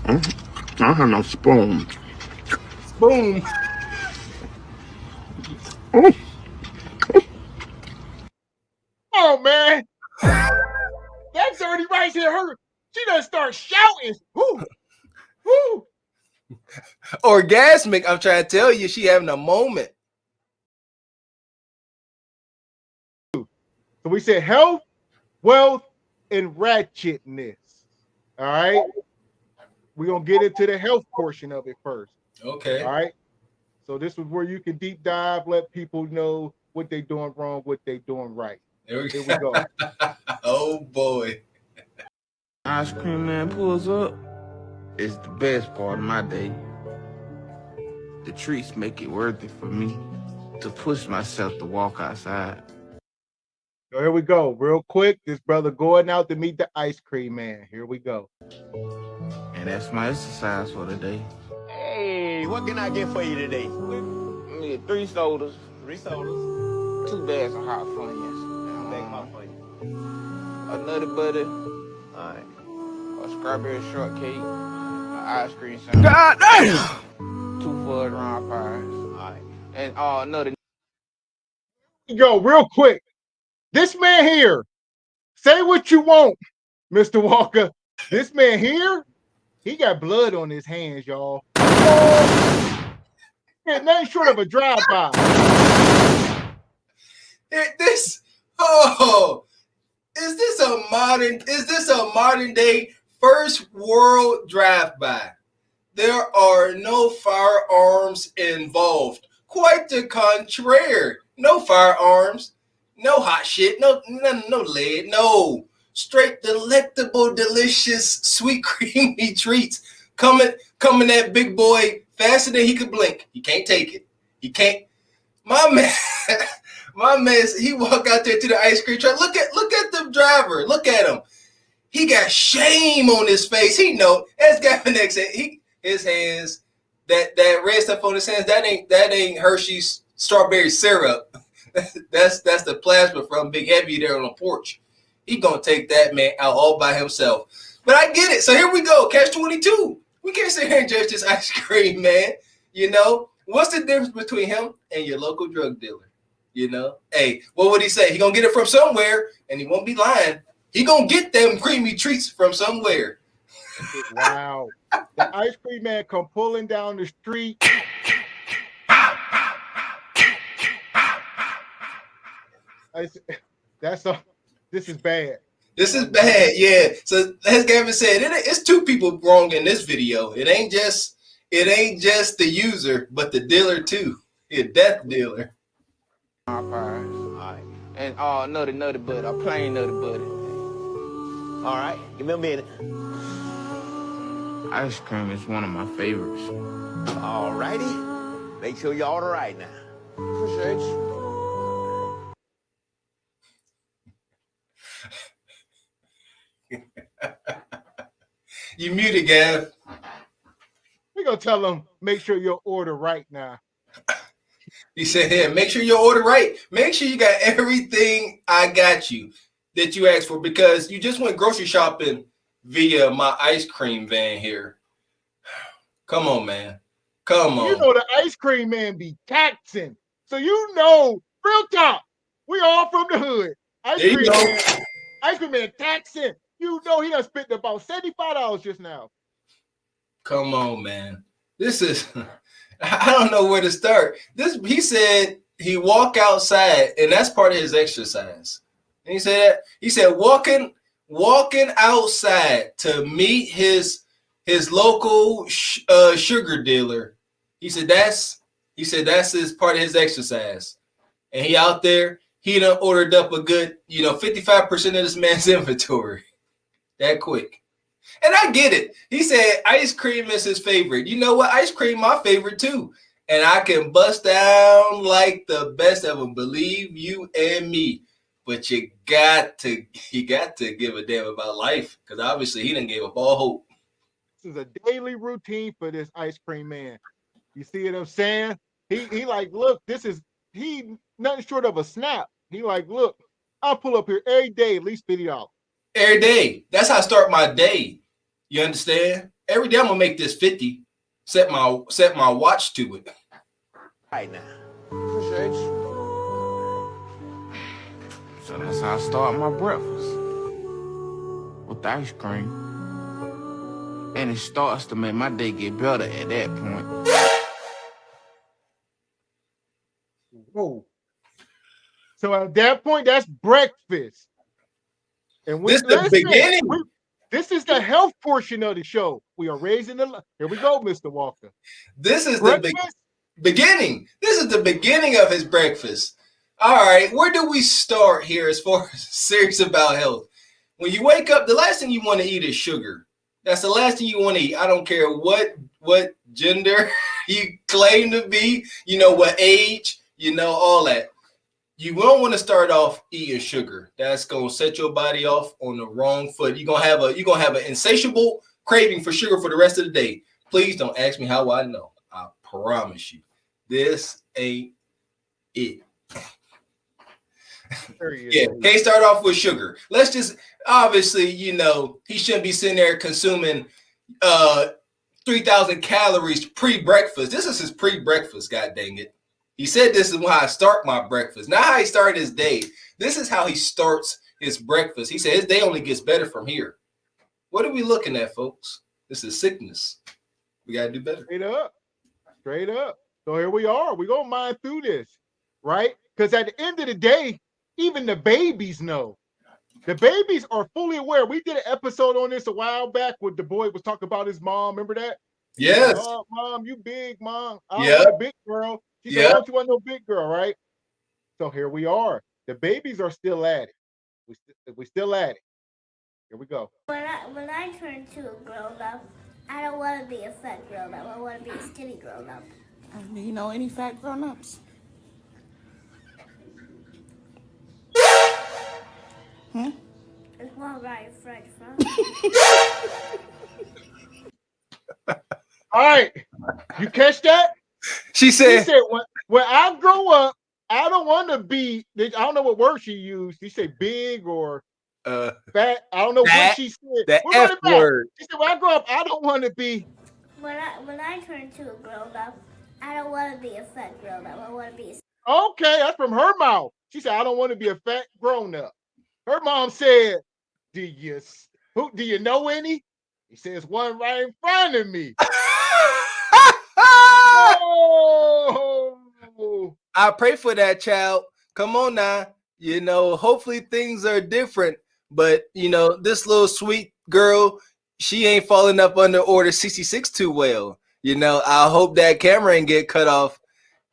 I don't have no spoon. Boom. Oh, Oh man, that dirty rice hit her. She done start shouting. Woo, woo. Orgasmic, I'm trying to tell you, she having a moment. So we said health, wealth, and ratchetness. All right. We're gonna get into the health portion of it first. Okay. All right. So this is where you can deep dive, let people know what they're doing wrong, what they're doing right. Here we go. Oh boy. ice cream man pulls up. It's the best part of my day. The treats make it worth it for me to push myself to walk outside. So here we go. Real quick, this brother going out to meet the ice cream man. Here we go. And that's my exercise for the day. Hey, what can I get for you today? I need 3 sodas, 3 sodas. 2 bags of hot Funyuns, Bag my for you. a Nutty Buddy, All right. a strawberry shortcake, an ice cream sandwich, God damn. 2 fudge round pies, All right. and another. Here we go, real quick. This man here, say what you want, Mr. Walker. This man here, he got blood on his hands, y'all. Yeah, nothing short of a drive-by. This is this a modern day first world drive-by? There are no firearms involved. Quite the contrary. No firearms, no hot shit, no lead, no. Straight delectable, delicious, sweet, creamy treats coming at big boy faster than he could blink. He can't take it. He can't. My man, he walk out there to the ice cream truck. Look at the driver. Look at him. He got shame on his face. He know, as Gavin X said, his hands, that red stuff on his hands, that ain't Hershey's strawberry syrup. That's the plasma from Big Heavy there on the porch. He gonna take that man out all by himself. But I get it. So here we go. Catch 22. We can't sit here and judge this ice cream man. You know, what's the difference between him and your local drug dealer? You know, hey, what would he say? He gonna get it from somewhere, and he won't be lying. He gonna get them creamy treats from somewhere. Wow. The ice cream man come pulling down the street. This is bad. This is bad, yeah. So as Gavin said, it's 2 people wrong in this video. It ain't just the user, but the dealer too. A death dealer. Pies, All right. and Nutty Buddy, a plain Nutty Buddy. All right. Give me a minute. Ice cream is one of my favorites. All righty. Make sure you order right now. Appreciate you. You muted, Gav. We're gonna tell them make sure you order right now. He said, "Here, make sure you order right. Make sure you got everything I got you that you asked for, because you just went grocery shopping via my ice cream van here. Come on, man. Come on. You know the ice cream man be taxing. So you know, real talk, we all from the hood. Ice cream man taxing. You know he done spent about $75 just now. Come on, man. This is I don't know where to start. He said he walk outside, and that's part of his exercise. And he said walking outside to meet his local sugar dealer. He said that's his part of his exercise. And he out there, he done ordered up a good, 55% of this man's inventory. That quick. And I get it. He said ice cream is his favorite. You know what? Ice cream my favorite too. And I can bust down like the best of them. Believe you and me. But you got to give a damn about life, because obviously he done gave up all hope. This is a daily routine for this ice cream man. You see what I'm saying? He like, look, he nothing short of a snap. He like, look, I'll pull up here every day, at least $50. Every day. That's how I start my day. You understand? Every day I'm gonna make this 50. Set my watch to it. Right now. Appreciate you. So that's how I start my breakfast. With ice cream. And it starts to make my day get better at that point. Whoa. So at that point, that's breakfast. And This the beginning. This is the health portion of the show. We are raising the. Here we go, Mr. Walker. This is the beginning. This is the beginning of his breakfast. All right, where do we start here as far as serious about health? When you wake up, the last thing you want to eat is sugar. That's the last thing you want to eat. I don't care what gender you claim to be, you know, what age, you know, all that. You don't want to start off eating sugar. That's gonna set your body off on the wrong foot. You're gonna have an insatiable craving for sugar for the rest of the day. Please don't ask me how I know. I promise you, this ain't it. Yeah, can't start off with sugar. Let's just obviously, you know, he shouldn't be sitting there consuming 3,000 calories pre-breakfast. This is his pre-breakfast, god dang it. He said this is how I start my breakfast. Not how he started his day. This is how he starts his breakfast. He said his day only gets better from here. What are we looking at, folks? This is sickness. We got to do better. Straight up. So here we are. We're going to mine through this, right? Because at the end of the day, even the babies know. The babies are fully aware. We did an episode on this a while back where the boy was talking about his mom. Remember that? Yes. Like, oh, Mom, you big, Mom. I want a big girl. She said, don't you want no big girl, right? So here we are. The babies are still at it. We still at it. Here we go. When I turn to a grown up, I don't want to be a fat grown up. I want to be a skinny grown up. Do you know any fat grown ups? It's more right French fries. All right. You catch that? She said when I grow up, I don't want to be, I don't know what word she used. She said big or fat. I don't know what she said. The F word. She said, when I grow up, I don't want to be. When I turn to a grown up, I don't want to be a fat grown up. I want to be Okay, that's from her mouth. She said, I don't want to be a fat grown up. Her mom said, do you know any? He says, one right in front of me. Oh. I pray for that child. Come on now. You know, hopefully things are different. But, you know, this little sweet girl, she ain't falling up under Order 66 too well. You know, I hope that camera ain't get cut off.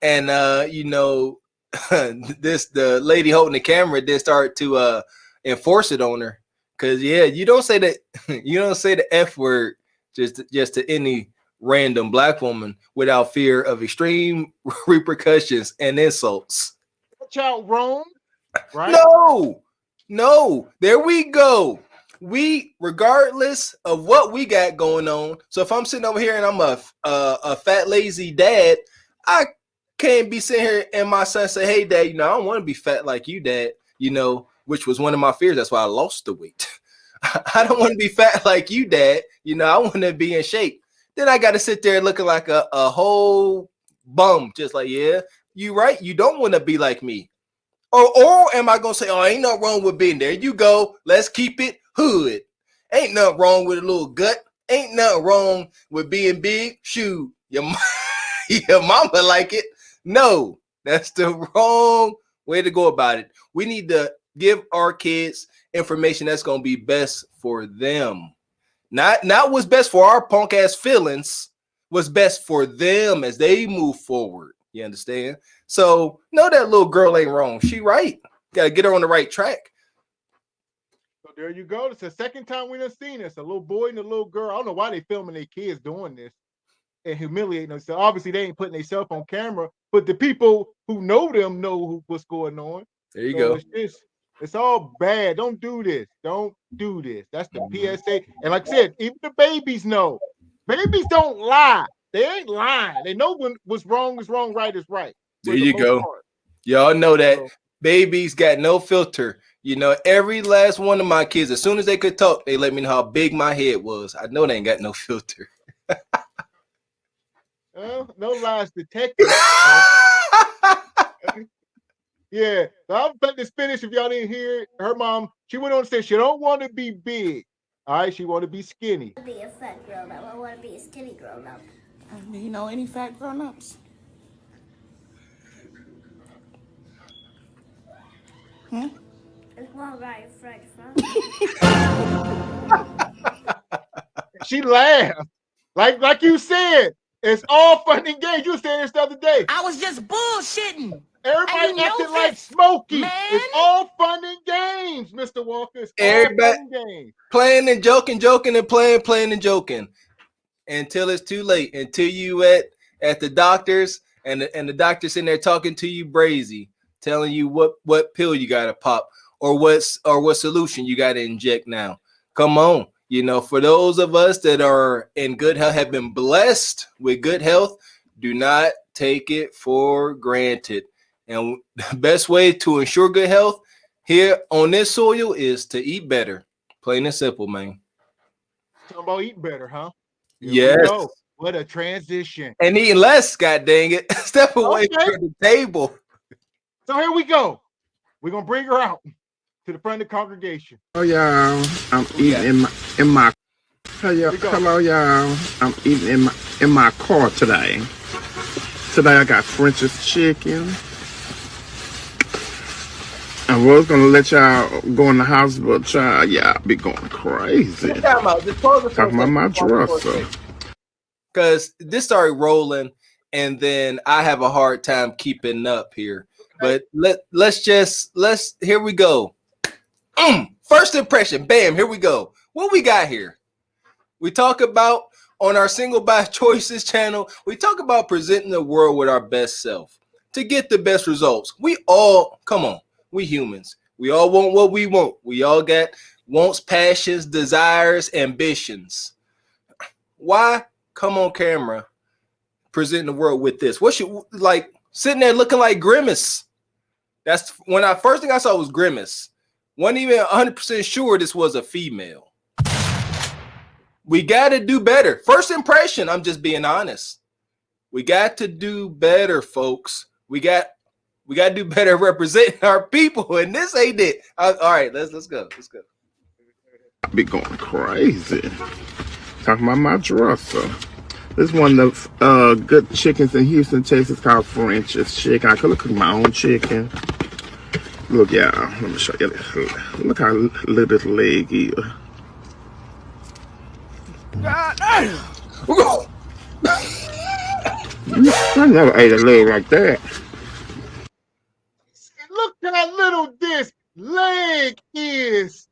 And, you know, the lady holding the camera did start to enforce it on her. Because, yeah, you don't say the F word just to any random black woman without fear of extreme repercussions and insults. Child wrong, right? No, there we go. We, regardless of what we got going on. So if I'm sitting over here and I'm a fat lazy dad, I can't be sitting here and my son say, "Hey, Dad, you know I don't want to be fat like you, Dad." You know, which was one of my fears. That's why I lost the weight. I don't want to be fat like you, Dad. You know, I want to be in shape. Then I got to sit there looking like a whole bum, just like, yeah, you right. You don't want to be like me. Or am I going to say, oh, ain't nothing wrong with being there. You go. Let's keep it hood. Ain't nothing wrong with a little gut. Ain't nothing wrong with being big. Shoot, your mama like it. No, that's the wrong way to go about it. We need to give our kids information that's going to be best for them. Not what's best for our punk ass feelings, what's best for them as they move forward. You understand? So no, that little girl ain't wrong. She right. Gotta get her on the right track. So there you go. It's the second time we done seen this. A little boy and a little girl. I don't know why they filming their kids doing this and humiliating themselves. Obviously, they ain't putting themselves on camera, but the people who know them know what's going on. There you go. It's all bad. Don't do this. Don't do this. That's the PSA. And like I said, even the babies know. Babies don't lie. They ain't lying. They know when what's wrong is wrong, right is right. There you go. Y'all know that babies got no filter. You know, every last one of my kids, as soon as they could talk, they let me know how big my head was. I know they ain't got no filter. No lies detected. Yeah, so I'm letting this finish. If y'all didn't hear it, her mom, she went on to say she don't want to be big. All right, she want to be skinny. I want to be a fat grown up. I want to be a skinny grown up. Do you know any fat grown-ups? It's one right in front. She laughed. Like you said, it's all fun and games. You said this the other day. I was just bullshitting. Everybody acting like Smokey. man. It's all fun and games, Mr. Walker. It's Everybody all fun and games. playing and joking and playing and joking until it's too late. Until you at the doctor's and the doctor's in there talking to you brazy, telling you what pill you gotta pop or what solution you gotta inject now. Come on. You know, for those of us that are in good health, have been blessed with good health, do not take it for granted. And the best way to ensure good health here on this soil is to eat better. Plain and simple, man. Talking about eating better, huh? Yes. What a transition. And eating less, god dang it. Step away from the table. So here we go. We're gonna bring her out to the front of the congregation. Oh y'all, I'm eating in my hello y'all. I'm eating in my car today. Today I got French's chicken. I was gonna let y'all go in the house, but y'all be going crazy. Talking about my dresser. Because this started rolling, and then I have a hard time keeping up here. But let's here we go. First impression, bam, here we go. What we got here? We talk about on our Single by Choices channel, we talk about presenting the world with our best self to get the best results. We all, come on, we humans. We all want what we want. We all got wants, passions, desires, ambitions. Why come on camera presenting the world with this? What should, like, sitting there looking like Grimace? That's when first thing I saw was Grimace. Wasn't even 100% sure this was a female. We got to do better. First impression, I'm just being honest. We got to do better, folks. We got to do better representing our people, and this ain't it. All right, let's go. Let's go. I be going crazy. Talking about my dresser. This is one of the good chickens in Houston, Texas, called French's chicken. I could cook my own chicken. Look, y'all. Let me show you this. Look how little this leg is. I never ate a leg like that. Look how little this leg is.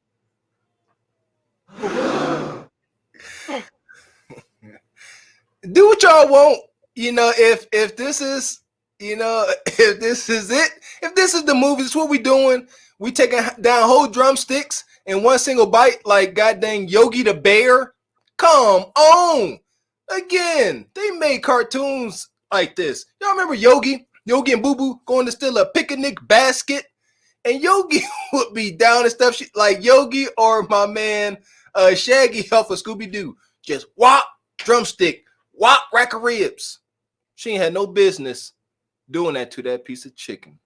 Do what y'all want. You know, if this is, you know, if this is it, if this is the movie, this is what we doing. We taking down whole drumsticks in one single bite, like goddamn Yogi the Bear. Come on. Again, they made cartoons like this. Y'all remember Yogi and Boo Boo going to steal a picnic basket? And Yogi would be down and stuff like Yogi or my man Shaggy off of Scooby-Doo. Just whop, drumstick, whop, rack of ribs. She ain't had no business doing that to that piece of chicken.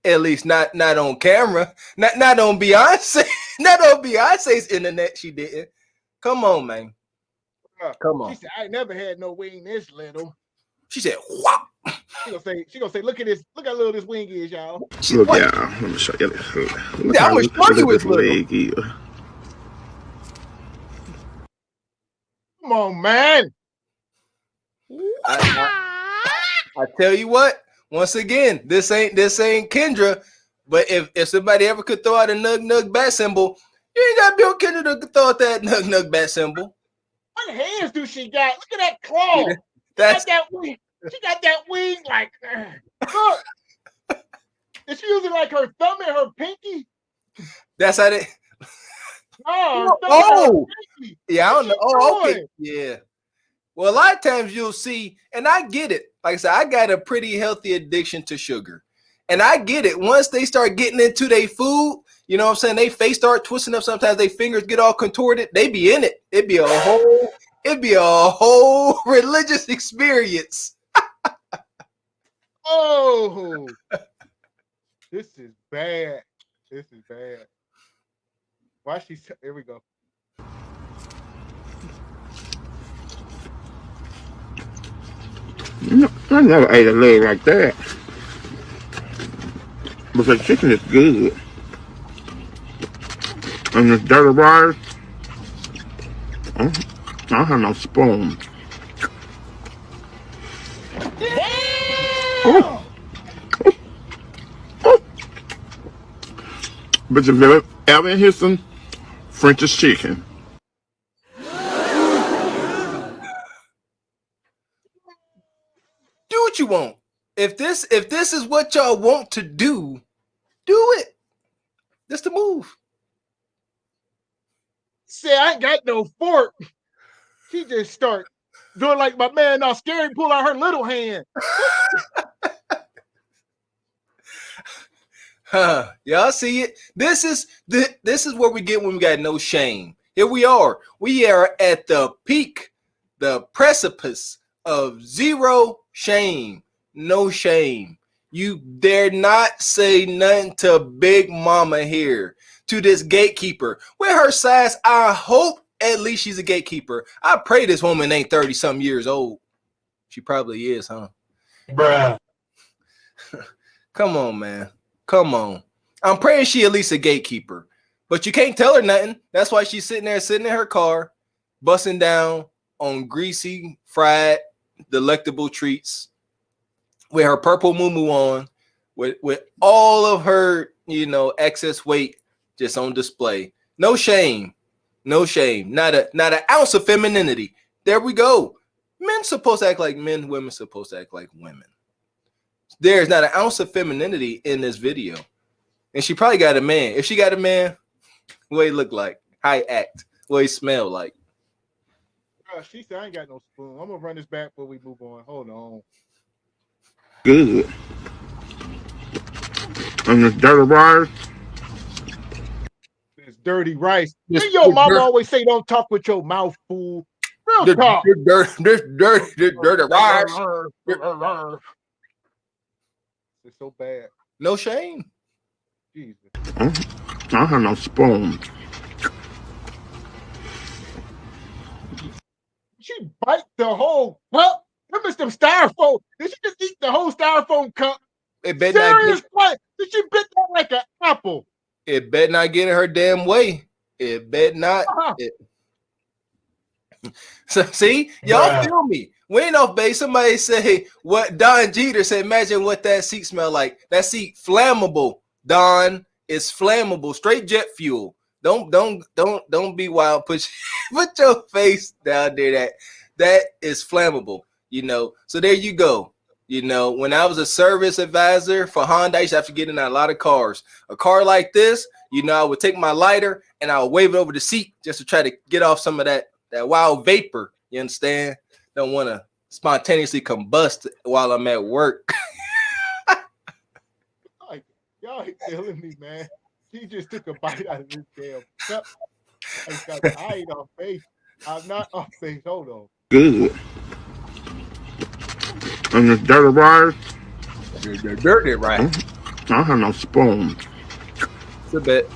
At least not on camera. Not on Beyonce. Not on Beyonce's internet, she didn't. Come on, man. Come on. She said, I never had no wing this little. She said, whop. She gonna say, look at this, look how little this wing is, y'all. Look, y'all. Let me show you this. Look how how little this leg is. Come on, man. I tell you what, once again, this ain't Kendra, but if somebody ever could throw out a nug bat symbol, you ain't gotta be on Kendra to throw out that nug bat symbol. What hands do she got? Look at that claw. That's that wing. She got that wing like, look. Is she using like her thumb and her pinky? That's how they. Oh, yeah, I don't know. Oh, okay, yeah. Well, a lot of times you'll see, and I get it. Like I said, I got a pretty healthy addiction to sugar, and I get it. Once they start getting into their food, You know what I'm saying? They face start twisting up. Sometimes they fingers get all contorted. They be in it. It'd be a whole religious experience. Oh, this is bad. This is bad. Why she's here we go. No, I never ate a leg like that. But the chicken is good. And this dirty rice, I don't have no spoon. Oh. But if you ever hear some French's chicken. Do what you want. If this is what y'all want to do it. That's the move. Say I ain't got no fork. She just start doing like my man now scary pull out her little hand. Y'all see it? This is what we get when we got no shame. Here we are. We are at the peak, the precipice of zero shame. No shame. You dare not say nothing to Big Mama here, to this gatekeeper. With her size, I hope at least she's a gatekeeper. I pray this woman ain't 30-something years old. She probably is, huh? Bruh. Come on, man. Come on. I'm praying she at least a gatekeeper. But you can't tell her nothing. That's why she's sitting in her car, busting down on greasy, fried, delectable treats with her purple moo on, with all of her, excess weight just on display. No shame. No shame. Not an ounce of femininity. There we go. Men supposed to act like men. Women supposed to act like women. There's not an ounce of femininity in this video. And she probably got a man. If she got a man, what he look like, how he act, what he smell like. She said I ain't got no spoon. I'm gonna run this back before we move on. Hold on. Good. And this dirty rice. This dirty rice. Your mama always say don't talk with your mouth, fool. Real talk. This dirty rice. It's so bad. No shame. Jesus. I don't have no spoon. She bite the whole cup. Them is them styrofoam. Did she just eat the whole styrofoam cup? It better Serious what? Did she bit that like an apple? It better not get in her damn way. It better not. So see, y'all feel me. We ain't off base. Somebody say what Don Jeter said. Imagine what that seat smell like. That seat flammable. Don, it's flammable. Straight jet fuel. Don't be wild. Put your face down there. That is flammable. So there you go. When I was a service advisor for Honda, I used to have to get in a lot of cars. A car like this, I would take my lighter and I would wave it over the seat just to try to get off some of that wild vapor. You understand? Don't want to spontaneously combust while I'm at work. Y'all ain't killing me, man. She just took a bite out of this damn cup. I ain't off face. I'm not off face. Hold on. Good. And this dirty rice. Dirty rice. I don't have no spoon. It's a bit.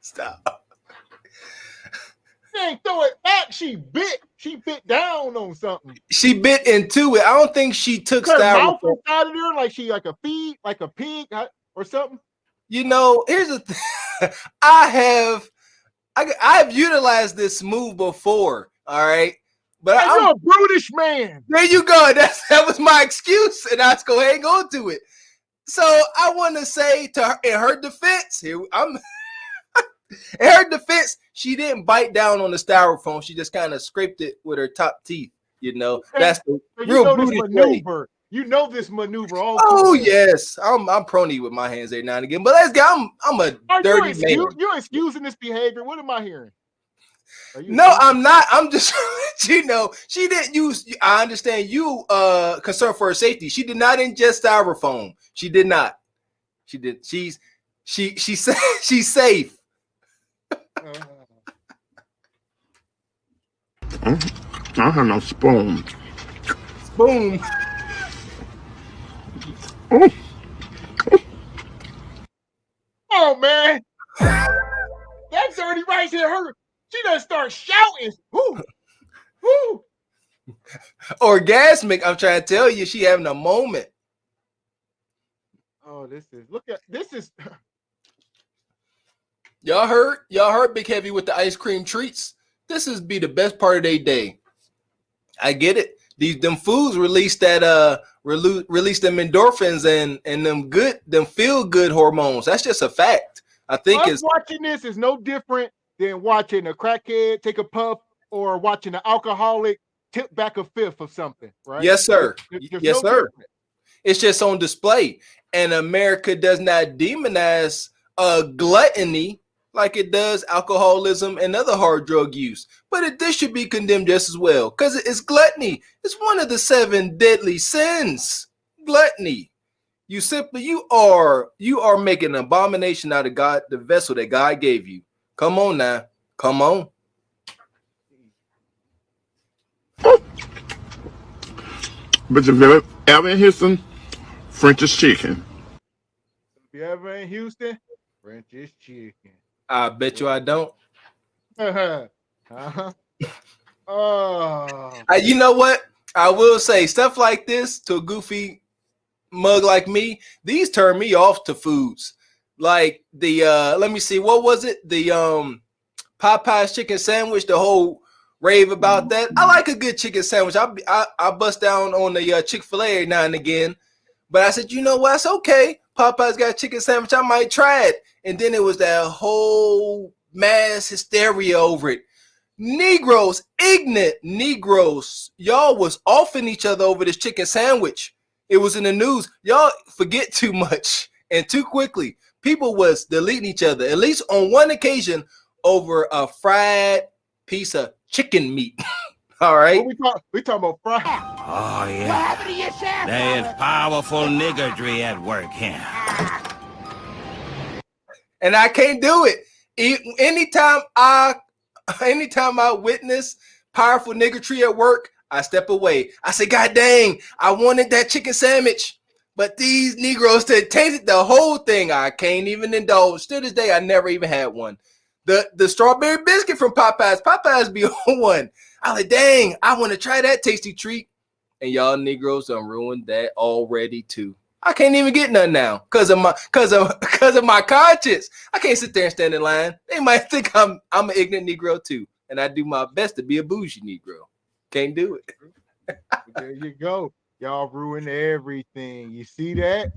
Stop. She ain't throw it back. She bit down on something. She bit into it. I don't think she took her styrofoam mouth out of there like she like a pig or something. Here's the thing. I've utilized this move before. All right. But hey, you're a brutish man. There you go. That was my excuse. And I just go ahead and go to it. So I want to say to her, in her defense, in her defense, she didn't bite down on the styrofoam. She just kind of scraped it with her top teeth. That's the real brutish maneuver. Way. You know this maneuver. Oh yes, I'm prone to eat with my hands every now and again. But let's go. I'm a dirty man. You're excusing this behavior. What am I hearing? No, I'm not. I'm just you know, she didn't use. I understand you concerned for her safety. She did not ingest styrofoam. She did not. She did. She's safe. I don't have no spoon. Boom. Oh man, that dirty rice hit her. She doesn't start shouting. Woo, woo. Orgasmic. I'm trying to tell you, she having a moment. Oh, this is. Y'all heard Big Heavy with the ice cream treats. This is be the best part of their day. I get it. Them foods release that release them endorphins and them feel good hormones. That's just a fact. I think Us watching this is no different than watching a crackhead take a puff or watching an alcoholic tip back a fifth of something, right? Yes, sir. There's Yes, no sir. difference. It's just on display. And America does not demonize gluttony like it does alcoholism and other hard drug use. But this should be condemned just as well, because it's gluttony. It's one of the 7 deadly sins. Gluttony. You are making an abomination out of God, the vessel that God gave you. Come on now. Come on. But if you ever in Houston, French's chicken. If you ever in Houston, French's chicken. I bet you I don't. Uh-huh. Oh. You know what? I will say stuff like this to a goofy mug like me. These turn me off to foods. Like the let me see, what was it? The Popeye's chicken sandwich, the whole rave about that. I like a good chicken sandwich. I bust down on the Chick-fil-A every now and again. But I said, you know what? It's okay. Popeye's got a chicken sandwich. I might try it. And then it was that whole mass hysteria over it. Negroes, ignorant Negroes, y'all was offing each other over this chicken sandwich. It was in the news. Y'all forget too much and too quickly. People was deleting each other, at least on one occasion, over a fried piece of chicken meat. All right. We talking about fried. Oh, yeah. There's powerful niggardry at work here. And I can't do it. Anytime I witness powerful niggardry at work, I step away. I say, God dang, I wanted that chicken sandwich. But these Negroes tainted the whole thing. I can't even indulge. To this day, I never even had one. The strawberry biscuit from Popeyes be on one. I like, dang, I want to try that tasty treat. And y'all Negroes done ruined that already too. I can't even get none now because of my conscience. I can't sit there and stand in line. They might think I'm an ignorant Negro too, and I do my best to be a bougie Negro. Can't do it. There you go. Y'all ruin everything. You see that?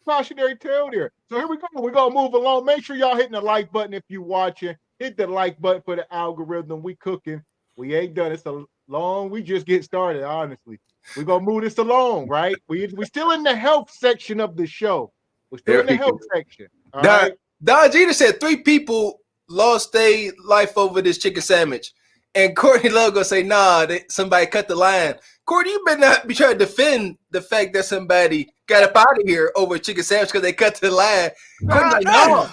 Cautionary tale there. So here we go. We're gonna move along. Make sure y'all hitting the like button if you watching. Hit the like button for the algorithm. We cooking. We ain't done it so long. We just get started, honestly. We're gonna move this along, right? We still in the health section of the show. We're still in the health section. All right. Don Jeter said 3 people lost their life over this chicken sandwich. And Courtney Love gonna say, nah, somebody cut the line. Courtney, you better not be trying to defend the fact that somebody got up out of here over a chicken sandwich because they cut the line. Courtney's like, no.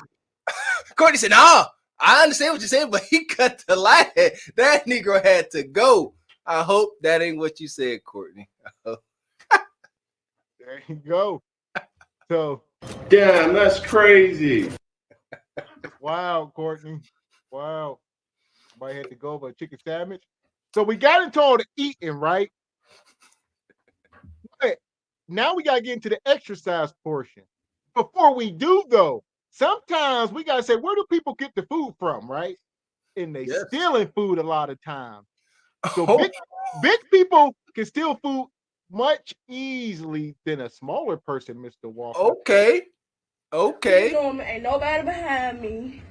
Courtney said, no, I understand what you're saying, but he cut the line. That Negro had to go. I hope that ain't what you said, Courtney. There you go. So, Damn, that's crazy. wow, Courtney. Wow. Somebody had to go for a chicken sandwich. So we got into all the eating, right? But now we got to get into the exercise portion. Before we do, though, sometimes we got to say, where do people get the food from, right? And they stealing food a lot of times. So big people can steal food much easily than a smaller person, Mr. Walker. Okay. Ain't nobody behind me.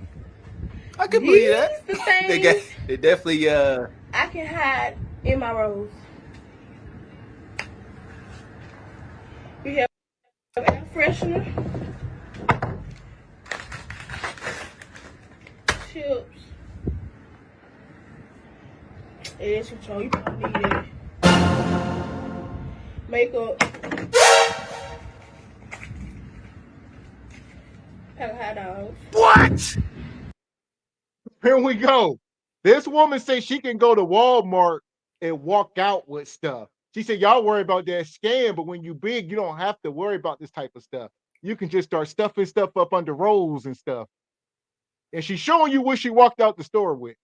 I can believe that. The things They definitely I can hide in my rows. We have air freshener, chips, Edge control, you probably need that. Makeup. Pack of hot dogs. What? Here we go. This woman says she can go to Walmart and walk out with stuff. She said, y'all worry about that scam, but when you big, you don't have to worry about this type of stuff. You can just start stuffing stuff up under rolls and stuff. And she's showing you what she walked out the store with.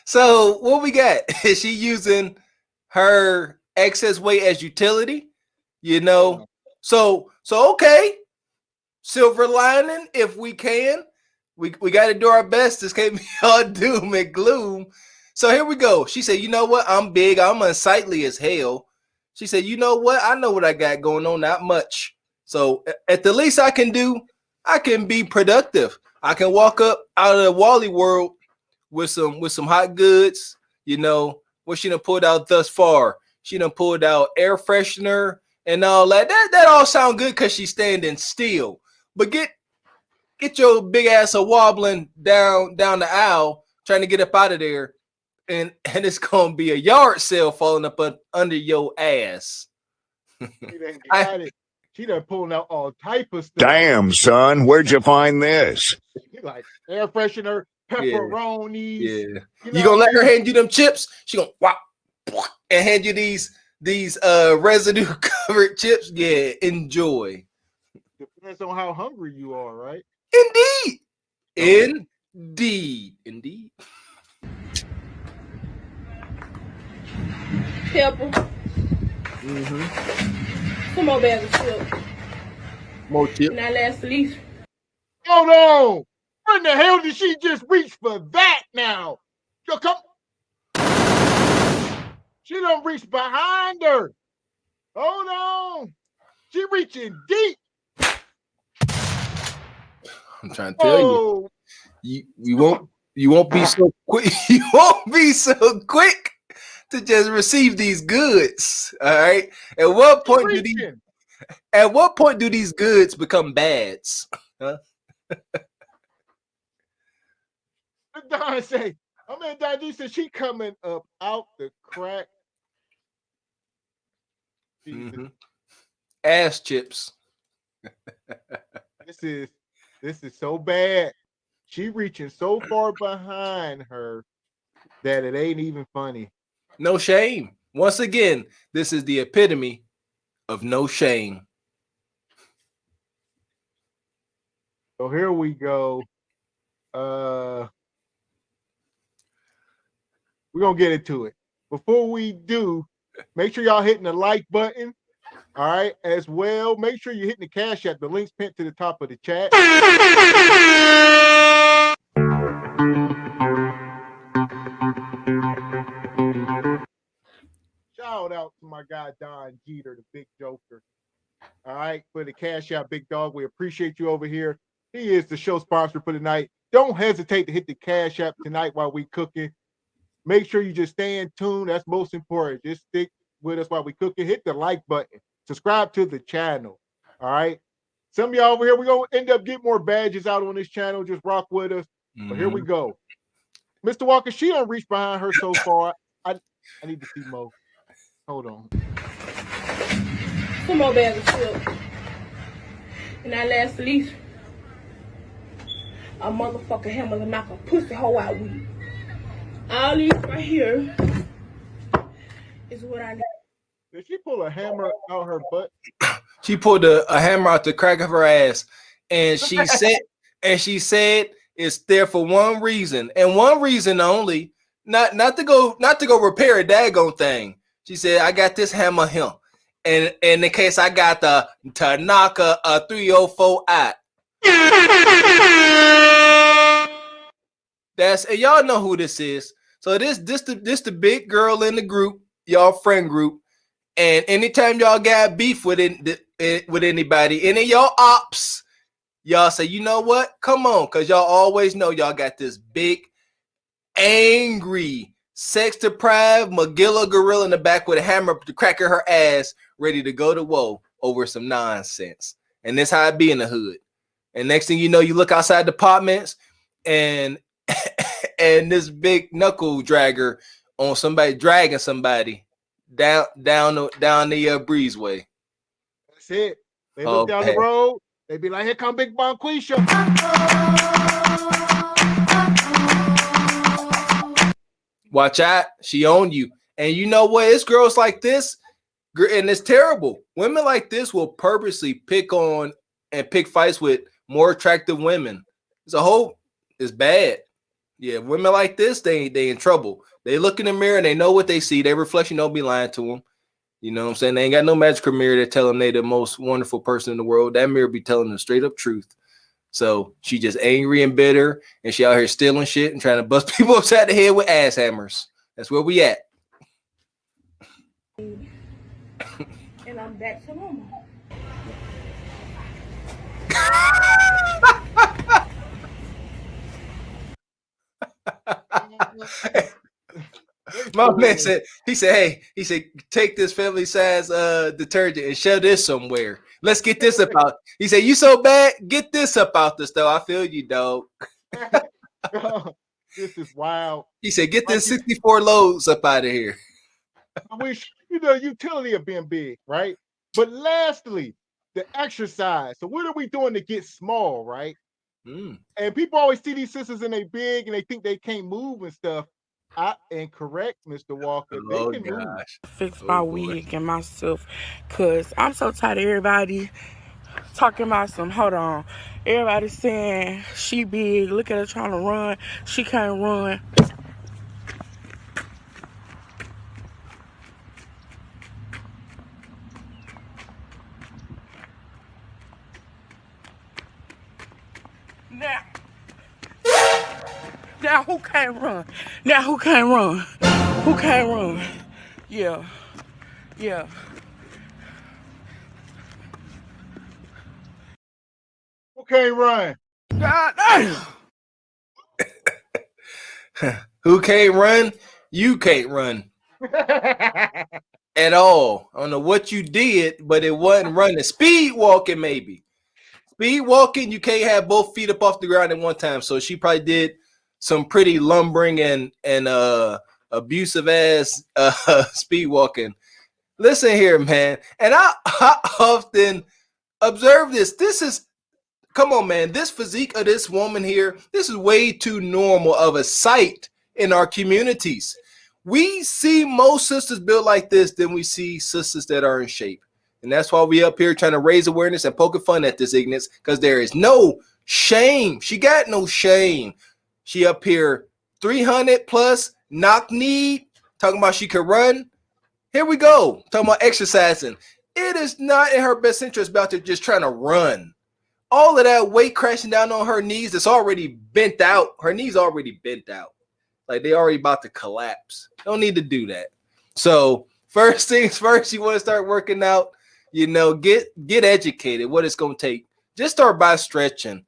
So what we got? Is she using her excess weight as utility? You know, so okay. Silver lining, if we can. We got to do our best. This can't be all doom and gloom. So here we go. She said, you know what? I'm big. I'm unsightly as hell. She said, you know what? I know what I got going on. Not much. So at the least I can do, I can be productive. I can walk up out of the Wally world with some hot goods. You know, what she done pulled out thus far. She done pulled out air freshener and all that. That all sound good because she's standing still. But get your big ass a wobbling down the aisle, trying to get up out of there, and it's gonna be a yard sale falling up under your ass. She done pulling out all type of stuff. Damn, son, where'd you find this? Like air freshener, pepperonis. Yeah. You gonna let her hand you them chips? She gonna whop and hand you these residue covered chips. Yeah, enjoy. Depends on how hungry you are, right? Indeed. Pepper. Some more bags of chips. More chips. Now last least. Hold on. When the hell did she just reach for that now? Yo, come. She done reached behind her. Hold on. She reaching deep. I'm trying to tell you won't be so quick. You won't be so quick to just receive these goods. All right. At what point do these goods become bads? Huh? Don say, Don G said she coming up out the crack. Ass chips. This is so bad. She reaching so far behind her that it ain't even funny. No shame. Once again, this is the epitome of no shame. So here we go. We're gonna get into it. Before we do, make sure y'all hitting the like button. All right, as well. Make sure you're hitting the Cash App. The link's pinned to the top of the chat. Shout out to my guy Don Jeter, the big joker. All right, for the Cash App, big dog. We appreciate you over here. He is the show sponsor for tonight. Don't hesitate to hit the Cash App tonight while we cooking. Make sure you just stay in tune. That's most important. Just stick with us while we cooking. Hit the like button. Subscribe to the channel. All right. Some of y'all over here, we're going to end up getting more badges out on this channel. Just rock with us. But here we go. Mr. Walker, she done reached behind her so far. I need to see Mo. Hold on. Some more bags of chips. And that last least, a motherfucker hammer to knock a pussy hoe out with. All these right here is what I need. Did she pull a hammer out her butt? She pulled a hammer out the crack of her ass, and she said it's there for one reason and one reason only, not to go repair a daggone thing. She said, "I got this hammer here, and in case I got to knock a 304 out." And y'all know who this is. So this the big girl in the group, y'all friend group. And anytime y'all got beef with anybody, any of y'all ops, y'all say, you know what? Come on, because y'all always know y'all got this big, angry, sex-deprived Magilla gorilla in the back with a hammer to crack her ass, ready to go to war over some nonsense. And that's how it be in the hood. And next thing you know, you look outside the apartments, and and this big knuckle dragger on somebody dragging somebody down the breezeway. That's it. They look down the road. They be like, "Here come Big Bonquisha." Watch out, she owned you. And you know what? It's girls like this, and it's terrible. Women like this will purposely pick on and pick fights with more attractive women. It's bad. Yeah, women like this, they in trouble. They look in the mirror and they know what they see. Their reflection don't be lying to them. You know what I'm saying? They ain't got no magical mirror that tell them they the most wonderful person in the world. That mirror be telling them straight up truth. So she just angry and bitter, and she out here stealing shit and trying to bust people upside the head with ass hammers. That's where we at. And I'm back to normal. My man said, hey, take this family size detergent and shove this somewhere. Let's get this up out. He said, you so bad, get this up out the stove. I feel you, dog. This is wild. He said, get this 64 loads up out of here. I wish, the utility of being big, right? But lastly, the exercise. So what are we doing to get small, right? And people always see these sisters and they big and they think they can't move and stuff. Incorrect, Mr. Walker. They can move. Fix my wig and myself, cause I'm so tired of everybody talking about some. Hold on, everybody saying she big. Look at her trying to run. She can't run. Now who can't run? Now who can't run? Who can't run? Yeah. Who can't run? God damn. Who can't run? You can't run at all. I don't know what you did, but it wasn't running. Speed walking, maybe. Speed walking, you can't have both feet up off the ground at one time. So she probably did some pretty lumbering and abusive ass speed walking. Listen here, man. And I often observe this. Come on, man. This physique of this woman here, this is way too normal of a sight in our communities. We see most sisters built like this than we see sisters that are in shape. And that's why we up here trying to raise awareness and poking fun at this ignorance, because there is no shame. She got no shame. She up here 300 plus, knock knee, talking about she could run. Here we go, talking about exercising. It is not in her best interest about to just trying to run. All of that weight crashing down on her knees, it's already bent out. Her knees already bent out. Like they already about to collapse. Don't need to do that. So first things first, you want to start working out, get educated, what it's going to take. Just start by stretching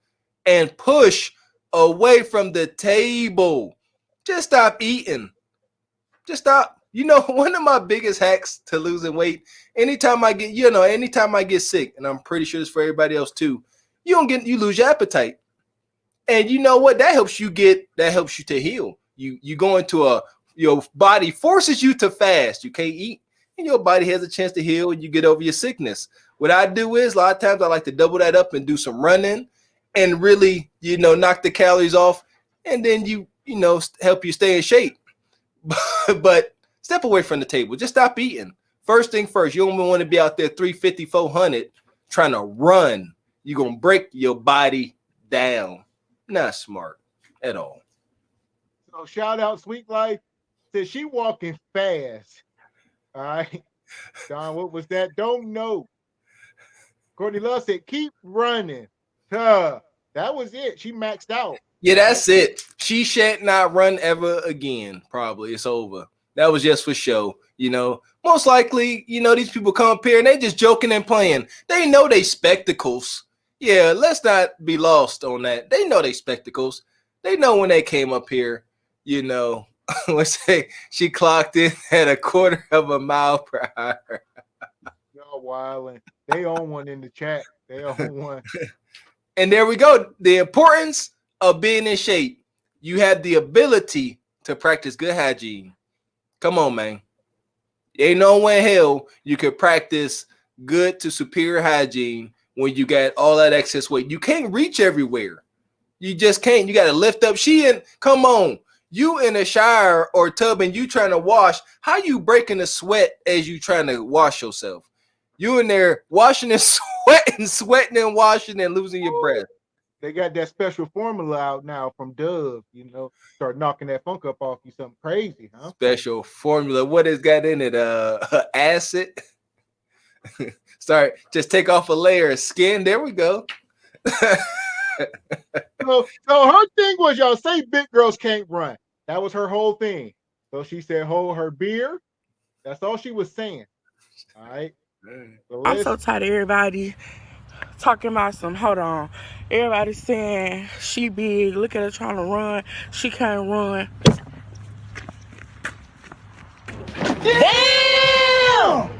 and push away from the table. Just stop eating. Just stop. One of my biggest hacks to losing weight, anytime I get sick, and I'm pretty sure it's for everybody else too, you lose your appetite. And you know what? That helps you to heal. You go into your body forces you to fast. You can't eat, and your body has a chance to heal, and you get over your sickness. What I do is a lot of times I like to double that up and do some running and really, knock the calories off, and then help you stay in shape. But step away from the table. Just stop eating. First thing first, you don't want to be out there 350, 400 trying to run. You're going to break your body down. Not smart at all. So shout out Sweet Life. Says she walking fast. All right. Don, what was that? Don't know. Courtney Love said, keep running. That was it. She maxed out. Yeah, that's it. She shan't not run ever again. Probably. It's over. That was just for show. Most likely, these people come up here and they just joking and playing. They know they spectacles. Yeah, let's not be lost on that. They know they spectacles. They know when they came up here, let's say she clocked in at 1/4 mile per hour. Y'all wilding. They own one in the chat. They own one. And there we go. The importance of being in shape, you have the ability to practice good hygiene. Come on, man. Ain't no way in hell you could practice good to superior hygiene when you got all that excess weight. You can't reach everywhere. You just can't. You got to lift up. Come on. You in a shower or tub and you trying to wash. How you breaking the sweat as you trying to wash yourself? You in there washing and sweating and washing and losing your breath. They got that special formula out now from Dove, start knocking that funk up off you, something crazy, huh? Special formula. What has got in it? Acid. Just take off a layer of skin. There we go. So her thing was, y'all say big girls can't run. That was her whole thing. So she said, hold her beer. That's all she was saying. All right. So I'm so tired of everybody talking about some, hold on. Everybody saying she big. Look at her trying to run. She can't run. Damn!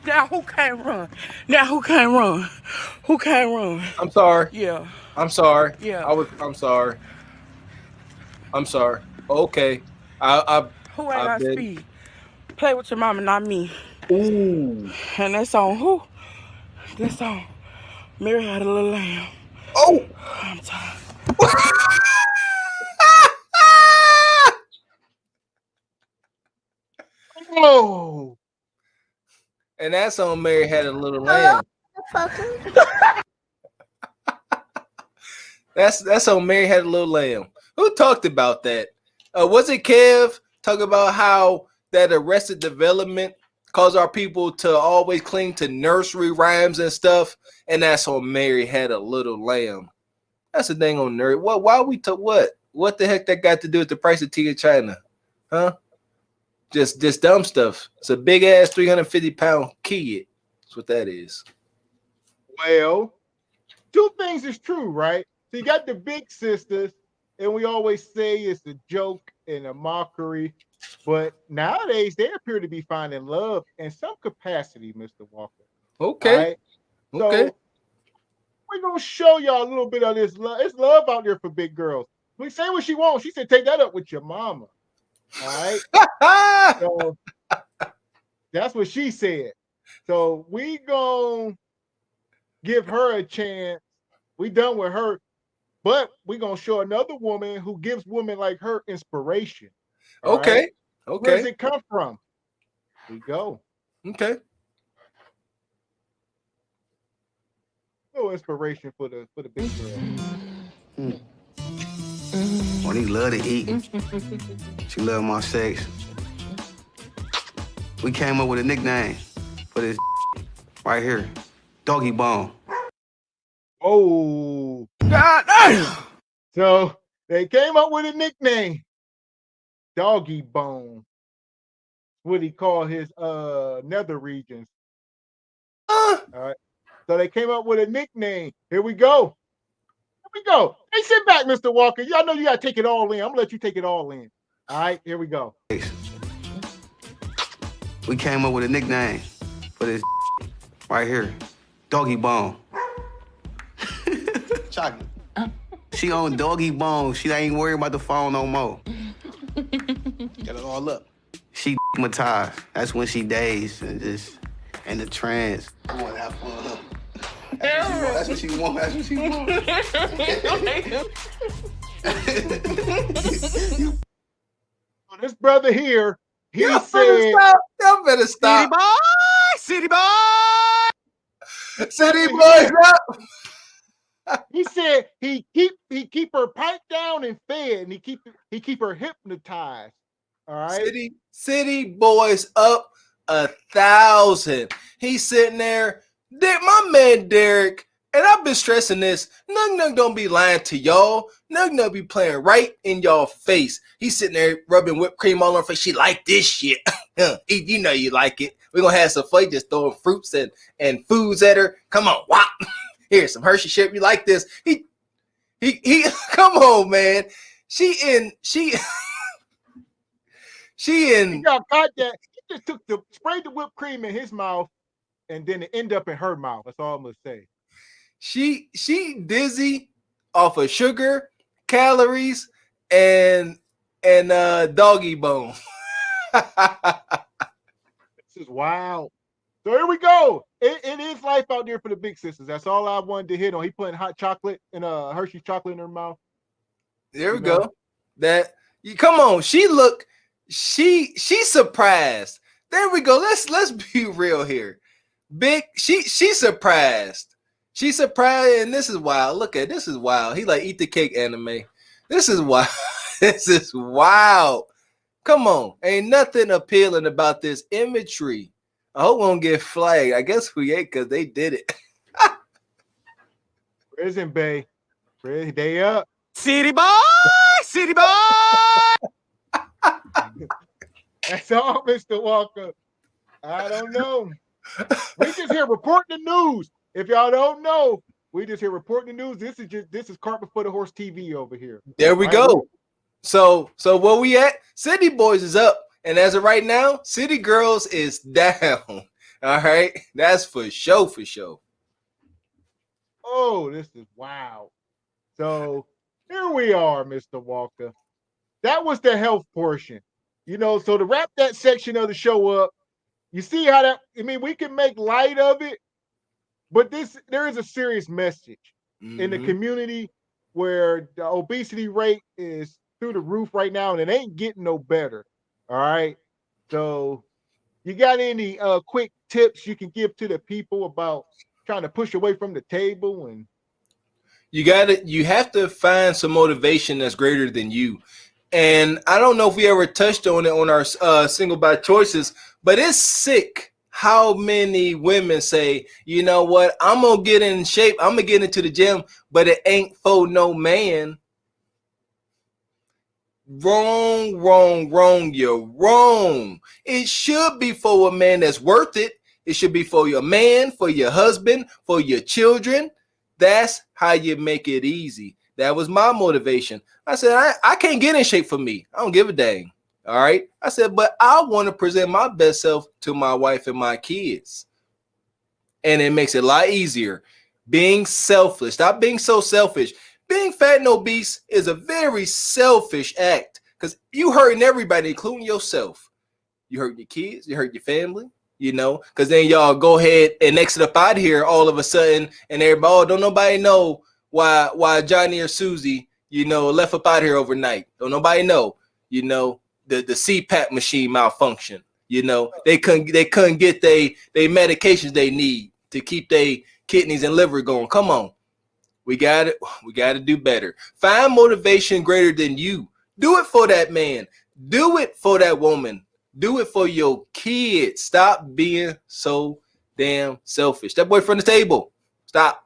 Now who can't run? Now who can't run? Who can't run? I'm sorry. Yeah. I'm sorry. Yeah. I'm sorry. I'm sorry. Okay. Who ain't got speed? Play with your mama, not me. Ooh. And that's on who? That's on Mary Had a Little Lamb. Oh. I'm tired. Oh. And that's on Mary Had a Little Lamb. That's on Mary Had a Little Lamb. Who talked about that? Was it Kev talking about how that Arrested Development caused our people to always cling to nursery rhymes and stuff? And that's on Mary Had a Little Lamb. That's a dang on nerd. What? Why we took what? What the heck that got to do with the price of tea in China? Huh? Just dumb stuff. It's a big ass 350-pound kid. That's what that is. Well, two things is true, right? So you got the big sisters, and we always say it's a joke and a mockery. But nowadays, they appear to be finding love in some capacity, Mr. Walker. Okay. Right? Okay. So we're going to show y'all a little bit of this love. It's love out there for big girls. We say what she wants. She said, take that up with your mama. All right? So that's what she said. So we going to give her a chance. We done with her. But we're going to show another woman who gives women like her inspiration. Okay. Right? Okay. Where does it come from? We go. Okay. No inspiration for the big girl. When he love to eat, she love my sex. We came up with a nickname for this right here, Doggy Bone. Oh, God damn! So they came up with a nickname, Doggy Bone. What he call his nether regions. All right. So they came up with a nickname. Here we go. Here we go. Hey, sit back, Mr. Walker. Y'all know you gotta take it all in. I'm gonna let you take it all in. All right, here we go. We came up with a nickname for this right here, Doggy Bone. Chocolate. She on Doggy Bone. She ain't worried about the phone no more. Got it all up. She hypnotized. That's when she dazed and just in the trance. I want to have fun. That's what she want. That's what she want. So this brother here, he said, "Y'all better stop, City boy, city boys up." He said he keep her piped down and fed, and he keep her hypnotized. All right. City boys up 1,000. He's sitting there. My man Derek, and I've been stressing this. Nug don't be lying to y'all. Nug be playing right in y'all face. He's sitting there rubbing whipped cream all on her face. She like this shit. You know you like it. We're gonna have some fun just throwing fruits and foods at her. Come on, wop. Here's some Hershey shit. You like this? He come on, man. She in He got that. He He just sprayed the whipped cream in his mouth, and then it ended up in her mouth. That's all I'm gonna say. She dizzy off of sugar, calories, and doggy bone. This is wild. So here we go. It is life out there for the big sisters. That's all I wanted to hit on. He putting hot chocolate and Hershey chocolate in her mouth. There we go. Come on. She's surprised. There we go. Let's be real here. She's surprised. She's surprised, and this is wild. Look at this is wild. He like eat the cake anime. This is wild. This is wild. Come on. Ain't nothing appealing about this imagery. I hope we won't get flagged. I guess we ain't because they did it. Prison Bay. They up. City boy! City boy! That's all, Mr. Walker. I don't know. We just here reporting the news. If y'all don't know, we just here reporting the news. This is cart before the horse TV over here. There we go. So where we at? City Boys is up. And as of right now, City Girls is down. All right. That's for sure, for sure. Oh, this is wild. So here we are, Mr. Walker. That was the health portion. So to wrap that section of the show up, you see how we can make light of it, but there is a serious message in the community where the obesity rate is through the roof right now, and it ain't getting no better. All right. So you got any quick tips you can give to the people about trying to push away from the table? And you have to find some motivation that's greater than you. And I don't know if we ever touched on it on our single by choices, but it's sick how many women say, you know what, I'm going to get in shape. I'm going to get into the gym, but it ain't for no man. Wrong. You're wrong. It should be for a man that's worth it. It should be for your man, for your husband, for your children. That's how you make it easy. That was my motivation. I said, I can't get in shape for me. I don't give a dang. All right. I said, but I want to present my best self to my wife and my kids. And it makes it a lot easier. Being selfish. Stop being so selfish. Being fat and obese is a very selfish act because you hurting everybody, including yourself. You hurt your kids, you hurt your family, because then y'all go ahead and exit up out of here all of a sudden, and everybody, don't nobody know why Johnny or Susie, left up out here overnight. Don't nobody know, the CPAP machine malfunction. They couldn't get they medications they need to keep their kidneys and liver going. Come on. We got to do better. Find motivation greater than you. Do it for that man. Do it for that woman. Do it for your kids. Stop being so damn selfish. That boy from the table. Stop.